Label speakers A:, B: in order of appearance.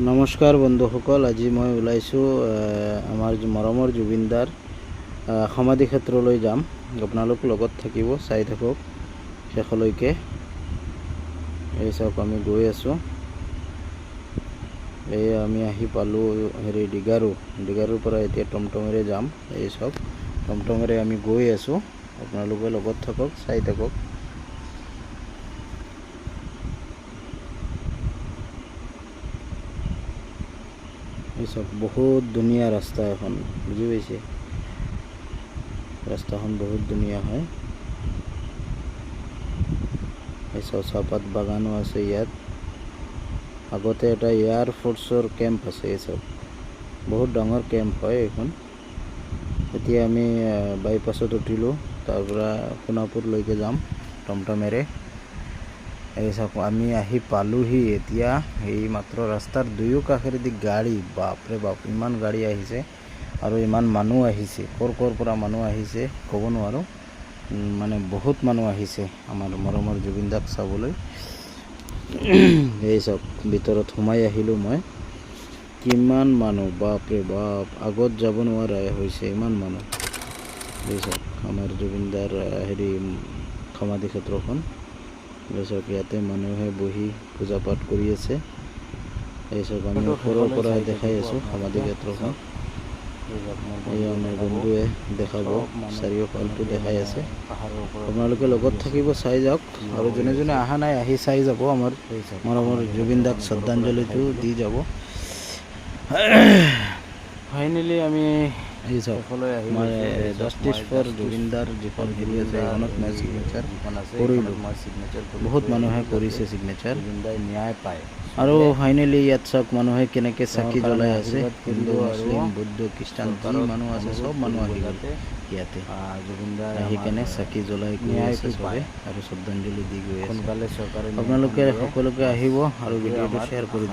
A: নমস্কাৰ বন্ধুসকল, আজি মই ওলাইছোঁ আমাৰ মৰমৰ জুবিনদাৰ সমাধি ক্ষেত্ৰলৈ যাম। আপোনালোক লগত থাকিব, চাই থাকক শেষলৈকে। এই চাওক, আমি গৈ আছোঁ। এই আমি আহি পালোঁ ডিগাৰুৰ পৰা এতিয়া টমটমেৰে যাম। এই চাওক, টমটমেৰে আমি গৈ আছোঁ। আপোনালোকে লগত থাকক, চাই থাকক। এই চব বহুত ধুনীয়া ৰাস্তা এখন, বুজি পাইছে? ৰাস্তাখন বহুত ধুনীয়া হয়। এই চব চাহপাত বাগানো আছে ইয়াত। আগতে এটা এয়াৰফ'ৰ্চৰ কেম্প আছে। এই চব বহুত ডাঙৰ কেম্প হয় এইখন। এতিয়া আমি বাইপাছত উঠিলোঁ, তাৰ পৰা সোণাপুৰলৈকে যাম টমটমেৰে। এই চাওক, আমি আহি পালোহি এতিয়া। এই মাত্ৰ ৰাস্তাৰ দুয়ো কাষেৰেদি গাড়ী, বাপৰে বাপ, ইমান গাড়ী আহিছে আৰু ইমান মানুহ আহিছে। ক'ৰ পৰা মানুহ আহিছে ক'ব নোৱাৰোঁ, মানে বহুত মানুহ আহিছে আমাৰ মৰমৰ জুবিনদাক চাবলৈ। এই চাওক, ভিতৰত সোমাই আহিলোঁ মই। কিমান মানুহ, বাপৰে বাপ, আগত যাব নোৱাৰা হৈছে, ইমান মানুহ। এই চাওক, আমাৰ জুবিনদাৰ সমাধি ক্ষেত্ৰখন। এই চাওক, ইয়াতে মানুহে বহি পূজা পাঠ কৰি আছে। এই চাওক, আমি ওপৰৰ পৰা দেখাই আছোঁ সমাধি ক্ষেত্ৰখন। এই আমাৰ বন্ধুৱে দেখাব, চাৰিওফালটো দেখাই আছে। আপোনালোকে লগত থাকিব, চাই যাওক। আৰু যোনে যোনে অহা নাই, আহি চাই যাব। আমাৰ মৰমৰ জুবিনদাক শ্ৰদ্ধাঞ্জলিটো দি যাব। ফাইনেলি আমি এই চাওক, মই জাষ্টিছ ফৰ জুবিনদাৰ যিখন হেৰি আছে, সেইখনত মই ছিগনেচাৰ কৰিলোঁ। বহুত মানুহে কৰিছে ছিগনেচাৰ, ন্যায় পায়। আৰু ফাইনেলি ইয়াত চাওক, মানুহে কেনেকৈ চাকি জ্বলাই আছে। হিন্দু, মুছলিম, বৌদ্ধ, খ্ৰীষ্টান যি মানুহ আছে, চব মানুহ আহি গ'ল ইয়াতে। আহি কেনে চাকি জ্বলাই গৈ আছে চবে আৰু শ্ৰদ্ধাঞ্জলি দি গৈ আছে। আপোনালোকে সকলোকে আহিব আৰু ভিডিঅ'টো শ্বেয়াৰ কৰি দিব।